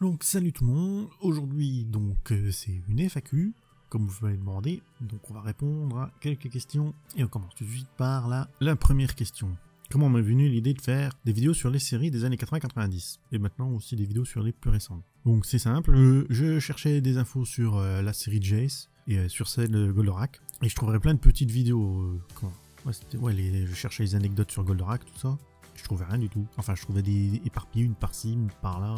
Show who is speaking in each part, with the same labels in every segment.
Speaker 1: Donc salut tout le monde, aujourd'hui c'est une FAQ, comme vous m'avez demandé, donc on va répondre à quelques questions et on commence tout de suite par la première question. Comment m'est venue l'idée de faire des vidéos sur les séries des années 80-90 et maintenant aussi des vidéos sur les plus récentes? Donc c'est simple, je cherchais des infos sur la série Jace et sur celle de Goldorak et je trouverais plein de petites vidéos, je cherchais les anecdotes sur Goldorak, tout ça. Je trouvais rien du tout. Enfin, je trouvais des éparpillés, une par-ci, une par-là.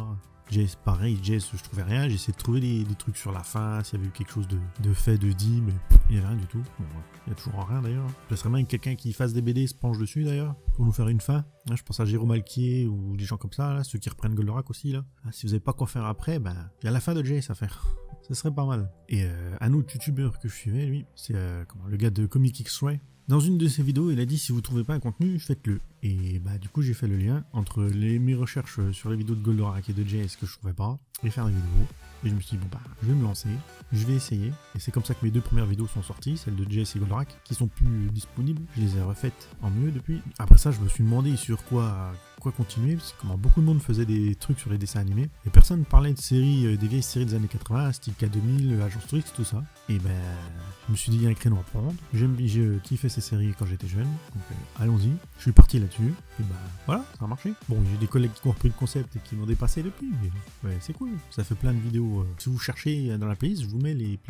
Speaker 1: Jace, pareil, Jace, je trouvais rien. J'essayais de trouver des trucs sur la fin, s'il y avait eu quelque chose de fait, de dit, mais il n'y avait rien du tout. Bon, il n'y a toujours rien d'ailleurs. Ce serait bien que quelqu'un qui fasse des BD se penche dessus d'ailleurs, pour nous faire une fin. Là, je pense à Jérôme Alquier ou des gens comme ça, là, ceux qui reprennent Goldorak aussi. Là. Si vous n'avez pas quoi faire après, il y a la fin de Jace à faire. Ça serait pas mal. Et un autre youtubeur que je suivais, lui, c'est le gars de Comic X-Ray. Dans une de ses vidéos, il a dit si vous trouvez pas un contenu, faites-le. Et du coup, j'ai fait le lien entre mes recherches sur les vidéos de Goldorak et de Jace que je trouvais pas, et faire des vidéos. Et je me suis dit, je vais me lancer, je vais essayer. Et c'est comme ça que mes deux premières vidéos sont sorties, celles de Jace et Goldorak, qui sont plus disponibles. Je les ai refaites en mieux depuis. Après ça, je me suis demandé sur quoi continuer, parce que beaucoup de monde faisait des trucs sur les dessins animés, et personne ne parlait de séries, des vieilles séries des années 80, style K2000, Agence Trix, tout ça. Et je me suis dit, il y a un créneau à prendre. J'ai kiffé ces séries quand j'étais jeune, donc allons-y. Je suis parti là-dessus, et voilà, ça a marché. Bon, j'ai des collègues qui ont repris le concept et qui m'ont dépassé depuis, mais c'est cool. Ça fait plein de vidéos. Si vous cherchez dans la playlist, je vous mets les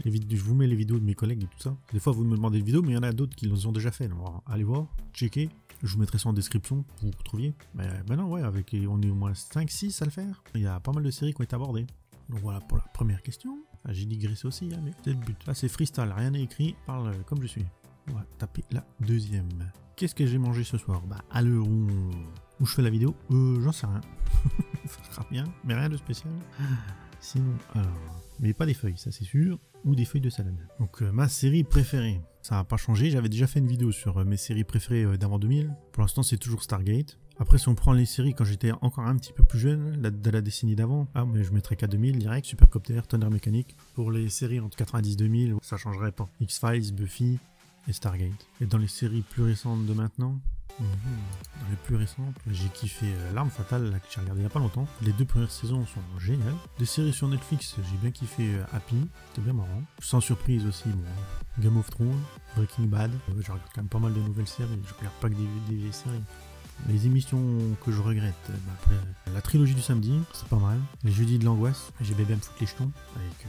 Speaker 1: vidéos de mes collègues et tout ça. Des fois, vous me demandez des vidéos, mais il y en a d'autres qui les ont déjà fait. Alors, allez voir, checker. Je vous mettrai ça en description pour que vous retrouviez. Mais maintenant, on est au moins 5-6 à le faire. Il y a pas mal de séries qui ont été abordées. Donc voilà pour la première question. J'ai digressé aussi, mais c'est le but. Là, c'est freestyle, rien n'est écrit, parle comme je suis. On va taper la deuxième. Qu'est-ce que j'ai mangé ce soir? À l'heure où je fais la vidéo, j'en sais rien. Ça sera bien, mais rien de spécial. Sinon, mais pas des feuilles, ça c'est sûr, ou des feuilles de salade. Donc ma série préférée, ça n'a pas changé, j'avais déjà fait une vidéo sur mes séries préférées d'avant 2000. Pour l'instant c'est toujours Stargate. Après si on prend les séries quand j'étais encore un petit peu plus jeune, de la décennie d'avant, mais je mettrais qu'à 2000 direct, Supercopter, Thunder Mechanic. Pour les séries entre 90 et 2000, ça changerait pas. X-Files, Buffy et Stargate. Et dans les séries plus récentes de maintenant, dans les plus récentes, j'ai kiffé L'Arme Fatale, là, que j'ai regardé il y a pas longtemps. Les deux premières saisons sont géniales. Des séries sur Netflix, j'ai bien kiffé Happy, c'était bien marrant. Sans surprise aussi, Game of Thrones, Breaking Bad. Je regarde quand même pas mal de nouvelles séries, je regarde pas que des vieilles séries. Les émissions que je regrette, après, la trilogie du samedi, c'est pas mal. Les jeudis de l'angoisse, j'ai bien me foutre les jetons, avec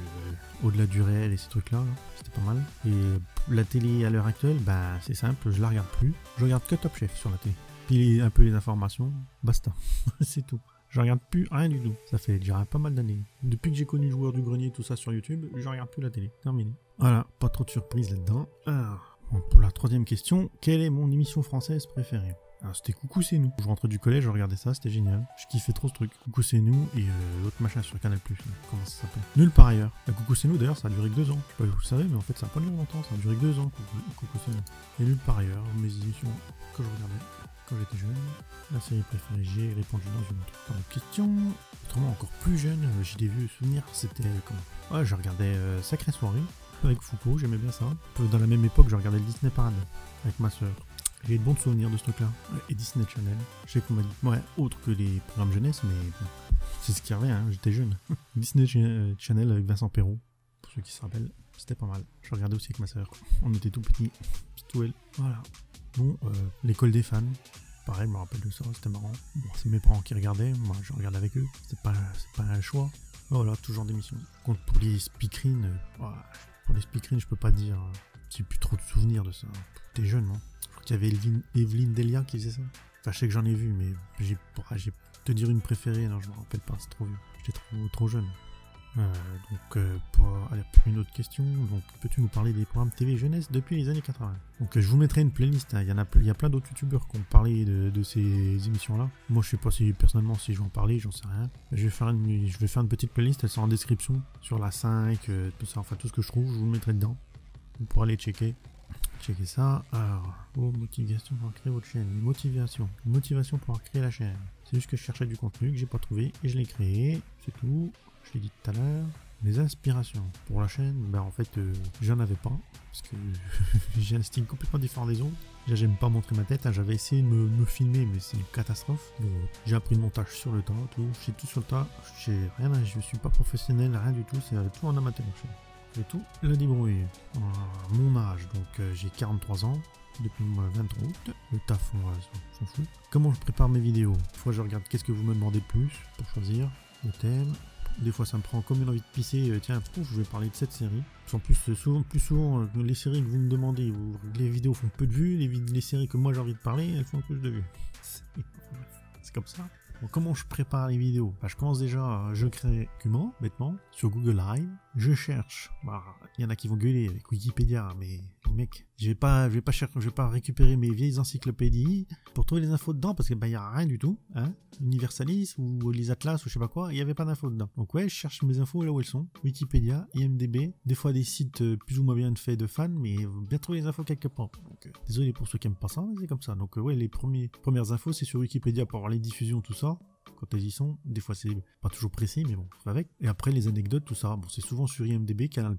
Speaker 1: au-delà du réel et ces trucs-là, c'était pas mal. Et la télé à l'heure actuelle, c'est simple, je la regarde plus. Je regarde que Top Chef sur la télé. Puis un peu les informations, basta, c'est tout. Je regarde plus rien du tout. Ça fait déjà pas mal d'années. Depuis que j'ai connu Joueur du Grenier, tout ça sur YouTube, je regarde plus la télé. Terminé. Voilà, pas trop de surprises là-dedans. Alors, pour la troisième question, quelle est mon émission française préférée? Alors c'était Coucou c'est nous. Je rentrais du collège, je regardais ça, c'était génial. Je kiffais trop ce truc. Coucou c'est nous et l'autre machin sur Canal+. Comment ça s'appelle? Nulle part ailleurs. Coucou c'est nous d'ailleurs, ça a duré que 2 ans. Je sais pas si vous le savez, mais en fait ça a pas duré longtemps, ça a duré que 2 ans. Coucou c'est nous. Et Nulle part ailleurs, mes émissions que je regardais quand j'étais jeune. La série préférée, j'ai répondu dans une question. Autrement encore plus jeune, j'ai des vieux souvenirs. C'était je regardais Sacrée Soirée avec Foucault, j'aimais bien ça. Dans la même époque, je regardais le Disney Parade avec ma soeur. J'ai de bons souvenirs de ce truc-là. Et Disney Channel. Je sais qu'on m'a dit. Autre que les programmes jeunesse, mais bon, c'est ce qui revient, j'étais jeune. Disney Channel avec Vincent Perrault, pour ceux qui se rappellent, c'était pas mal. Je regardais aussi avec ma soeur. On était tout petits. Tout elle. Voilà. Bon, l'école des fans. Pareil, je me rappelle de ça, c'était marrant. Bon, c'est mes parents qui regardaient, moi je regardais avec eux. C'est pas un choix. Voilà, tout genre d'émission. Pour les speakerines, je peux pas dire. J'ai plus trop de souvenirs de ça. T'es jeune, non? Il y avait Evelyne Delia qui faisait ça. Enfin, je sais que j'en ai vu, mais j'ai te dire une préférée, non, je me rappelle pas, c'est trop vieux. J'étais trop jeune. Pour une autre question, peux-tu nous parler des programmes TV jeunesse depuis les années 80? Donc je vous mettrai une playlist, il y a plein d'autres youtubeurs qui ont parlé de ces émissions-là. Moi je sais pas si personnellement si je vais en parler, j'en sais rien. Je vais faire une petite playlist, elle sera en description, sur la 5, tout ça, enfin tout ce que je trouve, je vous le mettrai dedans. Vous pourrez aller checker ça. Alors, motivation pour créer votre chaîne. Motivation pour créer la chaîne. C'est juste que je cherchais du contenu que j'ai pas trouvé et je l'ai créé. C'est tout. Je l'ai dit tout à l'heure. Les inspirations pour la chaîne, ben en fait, j'en avais pas. Parce que j'ai un style complètement différent des autres. Déjà, j'aime pas montrer ma tête. Hein. J'avais essayé de me filmer, mais c'est une catastrophe. Bon, j'ai appris le montage sur le tas, tout. J'ai tout sur le tas. Je suis pas professionnel, rien du tout. C'est tout en amateur. J'ai tout le débrouillé. Mon âge, donc j'ai 43 ans. Depuis le 23 août. Le taf, on s'en fout. Comment je prépare mes vidéos? Des fois, je regarde qu'est-ce que vous me demandez de plus pour choisir le thème. Des fois, ça me prend comme une envie de pisser. Tiens, je vais parler de cette série. En plus, plus souvent, les séries que vous me demandez, les vidéos font peu de vues. Les séries que moi j'ai envie de parler, elles font plus de vues. C'est comme ça. Bon, comment je prépare les vidéos? Je commence déjà, je crée un document, bêtement, sur Google Drive. Je cherche. Il y en a qui vont gueuler avec Wikipédia, mais mec, je vais pas récupérer mes vieilles encyclopédies pour trouver les infos dedans parce que il y a rien du tout, hein. Universalis ou les Atlas ou je sais pas quoi, il y avait pas d'infos dedans. Donc ouais, je cherche mes infos là où elles sont. Wikipédia, IMDb, des fois des sites plus ou moins bien faits de fans, mais bien trouver les infos quelque part. Donc désolé pour ceux qui aiment pas ça, mais c'est comme ça. Donc ouais, les premières infos c'est sur Wikipédia pour avoir les diffusions, tout ça. Quand elles y sont, des fois c'est pas toujours précis, mais bon, ça va avec. Et après les anecdotes, tout ça, bon, c'est souvent sur IMDb, Canal+.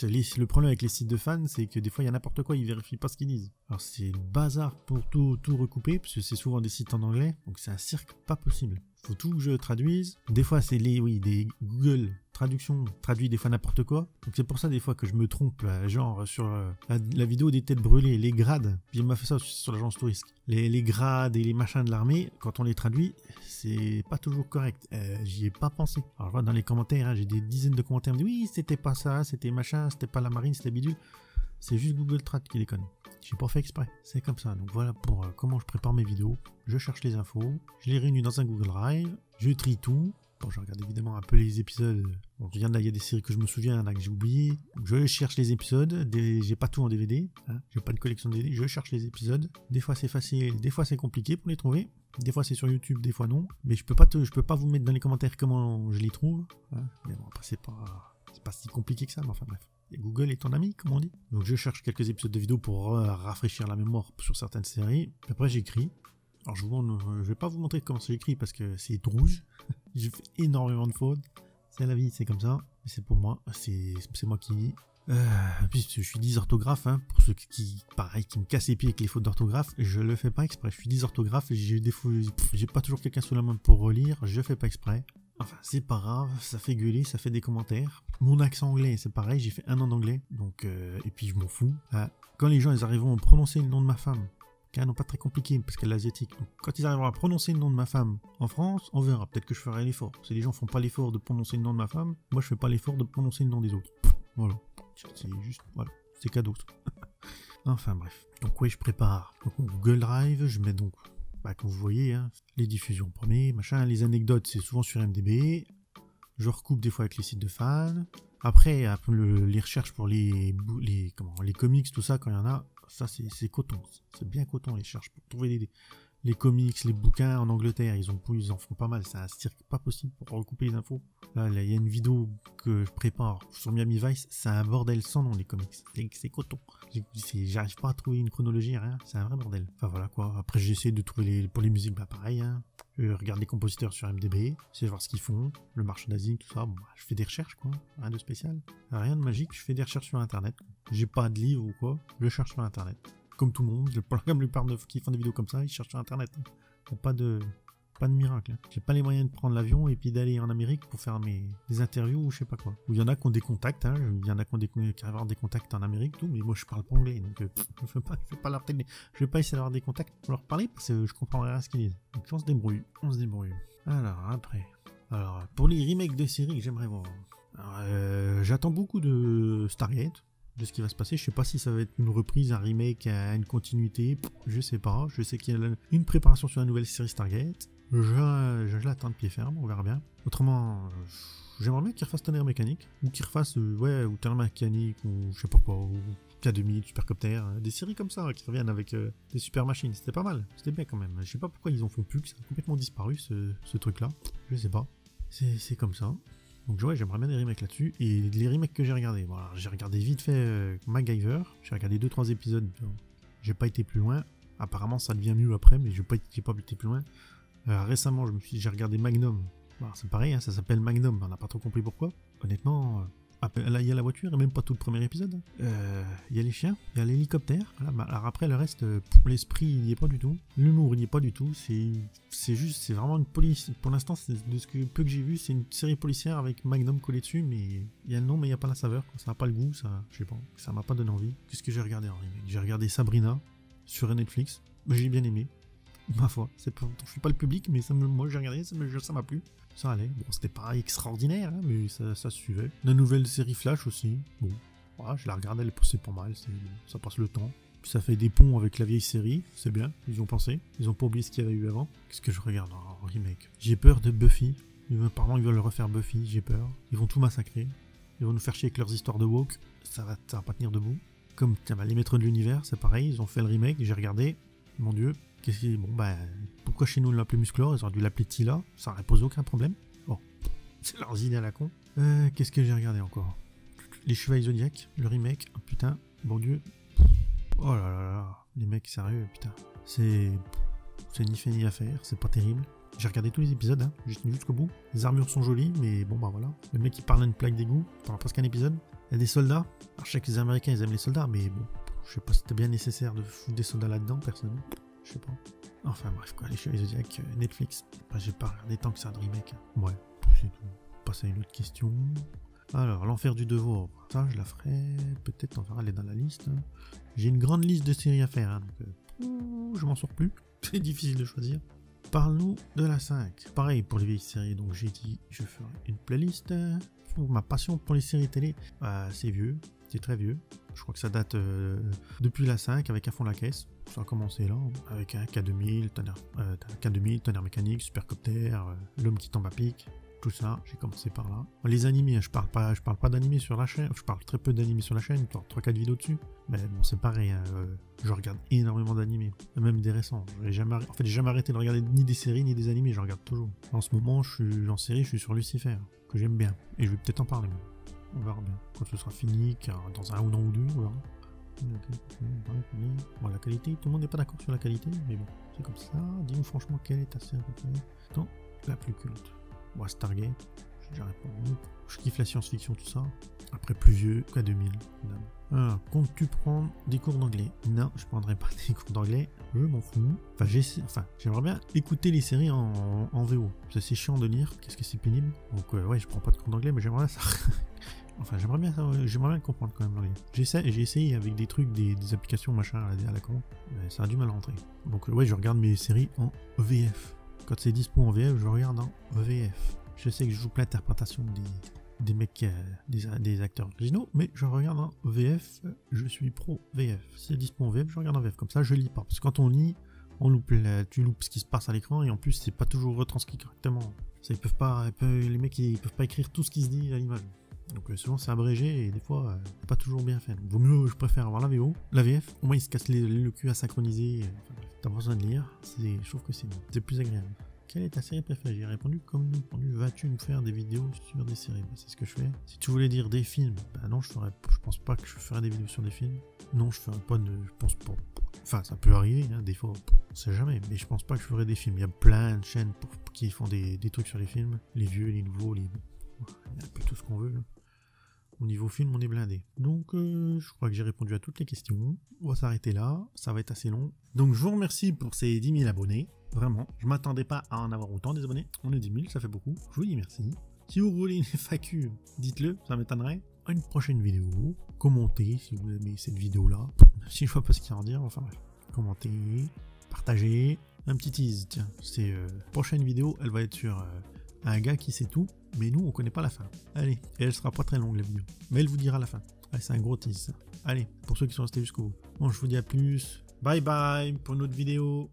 Speaker 1: Le problème avec les sites de fans, c'est que des fois il y a n'importe quoi, ils vérifient pas ce qu'ils disent. Alors c'est le bazar pour tout recouper, parce que c'est souvent des sites en anglais, donc c'est un cirque pas possible. Faut tout que je traduise. Des fois c'est des Google traduction traduit des fois n'importe quoi. Donc c'est pour ça des fois que je me trompe, genre sur la vidéo des têtes brûlées, les grades. Puis il m'a fait ça sur l'agence touriste. Les grades et les machins de l'armée, quand on les traduit, c'est pas toujours correct. J'y ai pas pensé. Alors je vois dans les commentaires, hein, j'ai des dizaines de commentaires, me disent oui, c'était pas ça, c'était machin, c'était pas la marine, c'était bidule. C'est juste Google Trad qui déconne. J'ai pas fait exprès. C'est comme ça. Donc voilà pour comment je prépare mes vidéos. Je cherche les infos, je les réunis dans un Google Drive, je trie tout. Bon, je regarde évidemment un peu les épisodes. Donc, il y a des séries que je me souviens, il y en a que j'ai oublié. Je cherche les épisodes. J'ai pas tout en DVD. Hein. J'ai pas de collection de DVD. Je cherche les épisodes. Des fois c'est facile, des fois c'est compliqué pour les trouver. Des fois c'est sur YouTube, des fois non. Mais je peux pas vous mettre dans les commentaires comment je les trouve. Hein. Mais bon, après c'est pas si compliqué que ça. Mais enfin bref. Et Google est ton ami, comme on dit. Donc je cherche quelques épisodes de vidéos pour rafraîchir la mémoire sur certaines séries. Puis après j'écris. Alors je vais pas vous montrer comment j'écris parce que c'est rouge. J'ai fait énormément de fautes. C'est la vie, c'est comme ça. C'est pour moi, c'est moi qui... Puis je suis dysorthographe, hein, pour ceux qui me cassent les pieds avec les fautes d'orthographe, je le fais pas exprès. Je suis dysorthographe et j'ai pas toujours quelqu'un sous la main pour relire, je fais pas exprès. Enfin, c'est pas grave, ça fait gueuler, ça fait des commentaires. Mon accent anglais, c'est pareil, j'ai fait 1 an d'anglais, donc et puis je m'en fous. Quand les gens ils arriveront à prononcer le nom de ma femme, non pas très compliqué parce qu'elle est asiatique. Donc, quand ils arriveront à prononcer le nom de ma femme en France, on verra. Peut-être que je ferai l'effort. Si les gens font pas l'effort de prononcer le nom de ma femme, moi je fais pas l'effort de prononcer le nom des autres. Voilà. C'est juste, voilà. C'est cadeau. Enfin bref. Donc ouais, je prépare. Donc Google Drive, je mets donc, comme vous voyez, hein, les diffusions premiers, machin. Les anecdotes, c'est souvent sur MDB. Je recoupe des fois avec les sites de fans. Après les recherches pour les comics, tout ça, quand il y en a, ça c'est coton. C'est bien coton les recherches pour trouver les comics, les bouquins en Angleterre. Ils en font pas mal. C'est un cirque pas possible pour recouper les infos. Là, il y a une vidéo que je prépare sur Miami Vice. C'est un bordel sans nom les comics. C'est coton. J'arrive pas à trouver une chronologie, rien. C'est un vrai bordel. Enfin voilà quoi. Après j'essaie de trouver pour les musiques, pareil. Hein. Je regarde les compositeurs sur MDB, j'essaie de voir ce qu'ils font, le merchandising, tout ça. Bon, je fais des recherches, quoi. Rien de spécial. Rien de magique, je fais des recherches sur Internet. J'ai pas de livre ou quoi, je cherche sur Internet. Comme tout le monde, comme la plupart qui font des vidéos comme ça, ils cherchent sur Internet. Il n'y a pas de miracle. Hein. J'ai pas les moyens de prendre l'avion et puis d'aller en Amérique pour faire des interviews ou je sais pas quoi. Ou il y en a qui ont des contacts, hein. Il y en a qui ont avoir des contacts en Amérique, tout, mais moi je parle pas anglais, donc je vais pas essayer d'avoir des contacts pour leur parler parce que je comprendrai rien à ce qu'ils disent. Donc on se débrouille. Alors après, pour les remakes de séries que j'aimerais voir, j'attends beaucoup de Stargate. De ce qui va se passer, je sais pas si ça va être une reprise, un remake, une continuité, je sais pas. Je sais qu'il y a une préparation sur la nouvelle série Stargate. Je l'attends de pied ferme, on verra bien. Autrement, j'aimerais bien qu'ils refassent Tonnerre Mécanique, ou qu'ils refassent, ou Tonnerre Mécanique, ou je sais pas quoi, ou K2000, Supercopter, des séries comme ça qui reviennent avec des super machines. C'était pas mal, c'était bien quand même. Je sais pas pourquoi ils en font plus, que ça a complètement disparu ce truc-là. Je sais pas. C'est comme ça. Donc ouais, j'aimerais bien des remakes là-dessus. Et les remakes que j'ai regardés, voilà, j'ai regardé vite fait MacGyver. J'ai regardé 2-3 épisodes. J'ai pas été plus loin. Apparemment ça devient mieux après, mais j'ai pas été plus loin. Récemment j'ai regardé Magnum. Bon, c'est pareil, hein, ça s'appelle Magnum, on n'a pas trop compris pourquoi. Honnêtement, là il y a la voiture et même pas tout le premier épisode. Il y a les chiens, il y a l'hélicoptère. Voilà, alors après le reste, l'esprit il n'y est pas du tout. L'humour il n'y est pas du tout. C'est juste, c'est vraiment une police. Pour l'instant, de ce peu que j'ai vu, c'est une série policière avec Magnum collé dessus, mais il y a le nom mais il n'y a pas la saveur. Ça n'a pas le goût, ça, je sais pas, ça m'a pas donné envie. Qu'est-ce que j'ai regardé en remake? J'ai regardé Sabrina sur Netflix. J'ai bien aimé. Ma foi, je suis pas le public, mais moi j'ai regardé, ça m'a plu. Ça allait. Bon, c'était pas extraordinaire, hein, mais ça suivait. La nouvelle série Flash aussi. Bon, voilà, je la regarde, elle est passée pas mal. Ça passe le temps. Puis ça fait des ponts avec la vieille série. C'est bien, ils ont pensé. Ils ont pas oublié ce qu'il y avait eu avant. Qu'est-ce que je regarde en remake? J'ai peur de Buffy. Apparemment, ils veulent refaire Buffy. J'ai peur. Ils vont tout massacrer. Ils vont nous faire chier avec leurs histoires de woke. Ça va pas tenir debout. Comme les maîtres de l'univers, c'est pareil. Ils ont fait le remake. J'ai regardé. Mon Dieu. Pourquoi chez nous on l'appelait Musclor? Ils auraient dû l'appeler Tila, ça aurait posé aucun problème. Bon, c'est leurs idées à la con. Qu'est-ce que j'ai regardé encore? Les Chevaliers Zodiac, le remake, oh putain, bon Dieu. Oh là là là, les mecs sérieux, putain. C'est ni fait ni à faire, c'est pas terrible. J'ai regardé tous les épisodes, hein, jusqu'au bout. Les armures sont jolies, mais bon bah voilà. Le mec il parle à une plaque d'égout pendant presque un épisode. Il y a des soldats. Alors je sais que les Américains ils aiment les soldats, mais bon, je sais pas si c'était bien nécessaire de foutre des soldats là-dedans, personnellement. Je sais pas. Enfin bref, quoi, les Chevaliers Zodiac, Netflix. Bah, j'ai pas regardé tant que ça de remake. Ouais, c'est tout. Passer à une autre question. Alors, l'enfer du devoir. Ça, je la ferai. Peut-être, on verra, elle est dans la liste. J'ai une grande liste de séries à faire. Hein, donc, je m'en sors plus. C'est difficile de choisir. Parle-nous de la 5. Pareil pour les vieilles séries. Donc, j'ai dit, je ferai une playlist. Pour ma passion pour les séries télé, c'est vieux. C'est très vieux. Je crois que ça date depuis la 5 avec À fond la caisse. Ça a commencé là, avec un K2000, Tonnerre Mécanique, Supercopter, L'homme qui tombe à pic, tout ça, j'ai commencé par là. Les animés, je parle pas d'animés sur la chaîne, je parle très peu d'animés sur la chaîne, 3-4 vidéos dessus. Mais bon, c'est pareil, hein, je regarde énormément d'animés, même des récents. J'ai jamais arrêté de regarder ni des séries ni des animés, je regarde toujours. En ce moment, je suis en série, je suis sur Lucifer, que j'aime bien, et je vais peut-être en parler même. On verra bien, quand ce sera fini, car dans un an ou deux, on verra. Bon, la qualité, tout le monde n'est pas d'accord sur la qualité, mais bon, c'est comme ça. Dis-nous franchement quelle est ta série préférée? Non, la plus culte. Bon, Stargate, j'ai déjà répondu. Je kiffe la science-fiction, tout ça. Après, plus vieux, K2000. Comptes-tu prendre des cours d'anglais? Non, je prendrai pas des cours d'anglais, je m'en fous. J'aimerais bien écouter les séries en VO. C'est chiant de lire, qu'est-ce que c'est pénible. Donc, ouais, je prends pas de cours d'anglais, mais j'aimerais bien ça. Enfin, j'aimerais bien le comprendre quand même l'anglais. J'ai essayé avec des trucs, des applications machin à la con, mais ça a du mal à rentrer. Donc ouais, je regarde mes séries en VF. Quand c'est dispo en VF, je regarde en VF. Je sais que je joue plein d'interprétations des mecs, des acteurs originaux, mais je regarde en VF, je suis pro VF. Si c'est dispo en VF, je regarde en VF. Comme ça, je lis pas. Parce que quand on lit, tu loupes ce qui se passe à l'écran, et en plus, c'est pas toujours retranscrit correctement. Ça, les mecs, ils peuvent pas écrire tout ce qui se dit à l'image. Donc souvent c'est abrégé et des fois pas toujours bien fait. Vaut mieux, je préfère avoir la VO, la VF, au moins il se casse le cul à synchroniser, t'as pas besoin de lire, je trouve que c'est plus agréable. Quelle est ta série préférée? J'ai répondu comme répondu, vas-tu me faire des vidéos sur des séries? C'est ce que je fais. Si tu voulais dire des films, non, je pense pas que je ferais des vidéos sur des films. Non, je ferais pas je pense pas. Enfin, ça peut arriver, hein, des fois, on sait jamais, mais je pense pas que je ferais des films. Il y a plein de chaînes qui font des trucs sur les films, les vieux, les nouveaux, il y a un peu tout ce qu'on veut, là. Au niveau film, on est blindé. Donc, je crois que j'ai répondu à toutes les questions. On va s'arrêter là. Ça va être assez long. Donc, je vous remercie pour ces 10 000 abonnés. Vraiment. Je m'attendais pas à en avoir autant des abonnés. On est 10 000, ça fait beaucoup. Je vous dis merci. Si vous voulez une FAQ, dites-le. Ça m'étonnerait. À une prochaine vidéo. Commentez si vous aimez cette vidéo-là. Si je vois pas ce qu'il y a à en dire. Enfin, bref. Commentez. Partagez. Un petit tease. Tiens, c'est prochaine vidéo. Elle va être sur un gars qui sait tout. Mais nous, on connaît pas la fin. Allez, et elle sera pas très longue la vidéo. Mais elle vous dira la fin. Allez, c'est un gros tease. Allez, pour ceux qui sont restés jusqu'au bout. Bon, je vous dis à plus. Bye bye pour une autre vidéo.